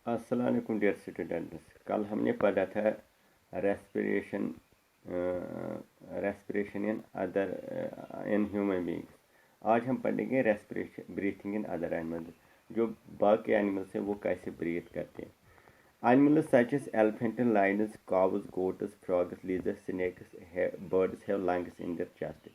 अस्सलाम वालेकुम dear students. कल हमने पढ़ा था respiration respiration in other in human beings. आज हम पढ़ेंगे respiration breathing in other animals, जो बाकी एनिमल्स हैं वो कैसे ब्रीथ करते हैं। Animals such as elephant, lions, cows, goats, frogs, lizards, snakes, birds have lungs in their chest.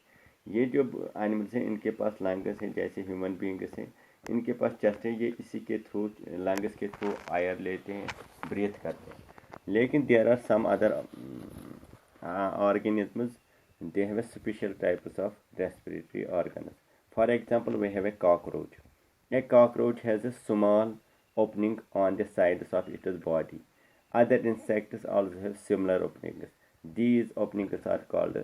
ये जो एनिमल्स हैं इनके पास लंग्स हैं, जैसे ह्यूमन बींग्स हैं इनके पास चेस्ट है। ये इसी के थ्रू लंग्स के थ्रू एयर लेते हैं, ब्रीथ करते हैं। लेकिन there are some other organisms, they have a special types of respiratory organs. For example, we have a cockroach. A cockroach has a small opening on the sides of its body. Other insects also have similar openings. These openings are called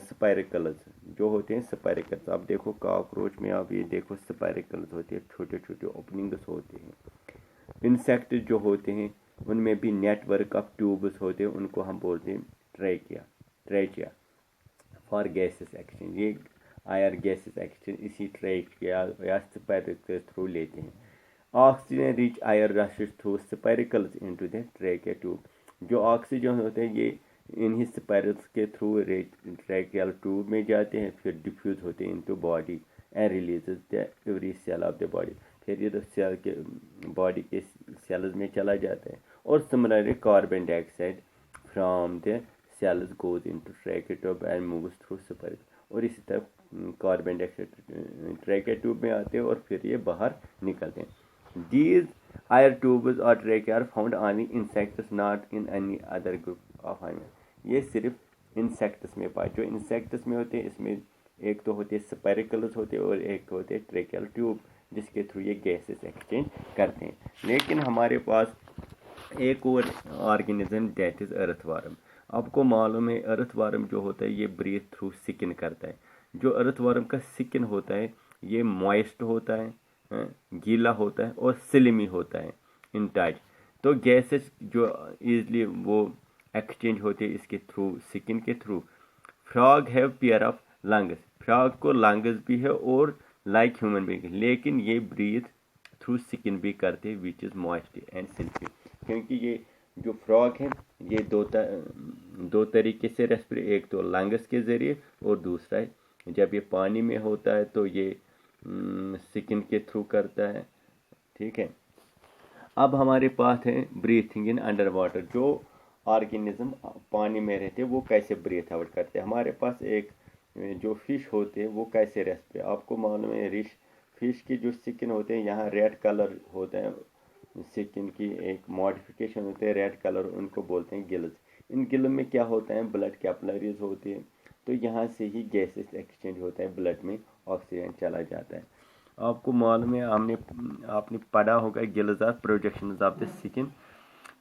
spiracles, जो होते हैं spiracles. आप देखो cockroach में, आप ये देखो spiracles होते हैं, छोटे छोटे ओपनिंग्स होते हैं। इंसेक्ट जो होते हैं उनमें भी नेटवर्क ऑफ ट्यूब्स होते हैं, उनको हम बोलते हैं ट्रैकिया फॉर गैसेस एक्सचेंज। ये आयर गैसेस एक्सचेंज इसी ट्रैकिया या स्पाइरिकल के थ्रू लेते हैं। Oxygen rich air rushes through spiracles into the trachea tube. जो ऑक्सीजन होते हैं ये इन्हीं स्पाइरल्स के थ्रू ट्रैकियल ट्यूब में जाते हैं, फिर डिफ्यूज होते हैं into body and releases the every cell of the body. फिर ये सेल के बॉडी के सेल्स में चला जाता है। और similarly carbon dioxide from the cells goes into trachea tube and moves through spiral. और इसी तरह कार्बन डाइऑक्साइड ट्रैकिया ट्यूब में आते हैं और फिर ये बाहर निकलते हैं। These air tubes or trachea are found only in insects, not in any other group of animals. ये सिर्फ इंसेक्ट्स में पाए। जो इंसेक्ट्स में होते हैं इसमें एक तो होते हैं स्पाइरिकल्स होते हैं और एक होते हैं ट्रैकियल ट्यूब, जिसके थ्रू ये गैसेस एक्सचेंज करते हैं। लेकिन हमारे पास एक और ऑर्गेनिज्म दैट इज अर्थवर्म। आपको मालूम है अर्थवर्म जो होता है ये ब्रीथ थ्रू स्किन करता है। जो अर्थवर्म का स्किन होता है ये मॉइस्ट होता है, गीला होता है और स्लिमी होता है इन टच। तो गैसेस जो इजली वो एक्सचेंज होते हैं इसके थ्रू, स्किन के through. Frog have pair of lungs. Frog को लंग्स भी है और लाइक ह्यूमन बीइंग, लेकिन ये ब्रीथ थ्रू स्किन भी करते हैं which is moist and silkie. क्योंकि ये जो फ्रॉग है ये दो तरीके से रेस्पिरेट, एक तो लंग्स के ज़रिए और दूसरा है जब ये पानी में होता है तो ये स्किन के थ्रू करता है। ठीक है, अब हमारे पास है ब्रीथिंग इन अंडर वाटर। जो ऑर्गेनिज्म पानी में रहते हैं वो कैसे ब्रीथ आउट करते हैं। हमारे पास एक जो फिश होते हैं वो कैसे रेस्पिरेट, आपको मालूम है फिश की जो स्किन होते हैं यहाँ रेड कलर होता है, स्किन की एक मॉडिफिकेशन होती है रेड कलर, उनको बोलते हैं गिल्स। इन गिल में क्या होता है, ब्लड कैपिलरीज होती है, तो यहाँ से ही गैसेस एक्सचेंज होता है, ब्लड में ऑक्सीजन चला जाता है। आपको मालूम है आपने पढ़ा होगा gills are projections of the skin,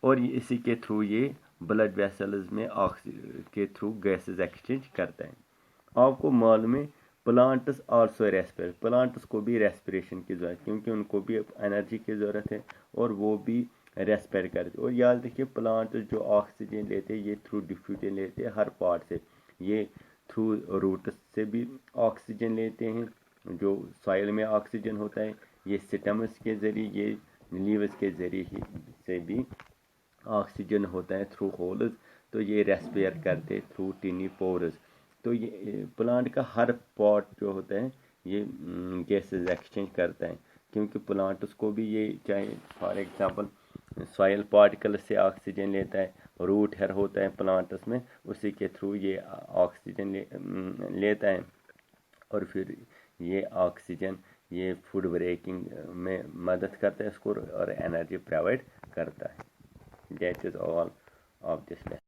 और इसी के थ्रू ये ब्लड वेसल्स में ऑक्सीजन के थ्रू गैसेस एक्सचेंज करता है। आपको मालूम है प्लांट्स आल्सो रेस्पिरेट। प्लांट्स को भी रेस्पिरेशन की ज़रूरत है क्योंकि उनको भी एनर्जी की ज़रूरत है और वो भी रेस्पिरेट करते हैं। और याद रखिए प्लांट जो ऑक्सीजन लेते हैं ये थ्रू डिफ्यूजन लेते हैं हर पार्ट से। ये थ्रू रूट्स से भी ऑक्सीजन लेते हैं, जो सॉइल में ऑक्सीजन होता है, ये स्टेम्स के ज़रिए, ये लीव्स के ज़रिए से भी ऑक्सीजन होता है थ्रू होल्स। तो ये रेस्पियर करते हैं थ्रू टिनी पोर्स। तो ये प्लांट का हर पार्ट जो होता है ये गैसेस एक्सचेंज करता है, क्योंकि प्लांट्स को भी ये चाहे फॉर एग्जांपल सॉइल पार्टिकल से ऑक्सीजन लेता है, रूट हेयर होता है प्लांट्स में, उसी के थ्रू ये ऑक्सीजन लेता है और फिर ये ऑक्सीजन ये फूड ब्रेकिंग में मदद करता है इसको और एनर्जी प्रोवाइड करता है। That is all of this.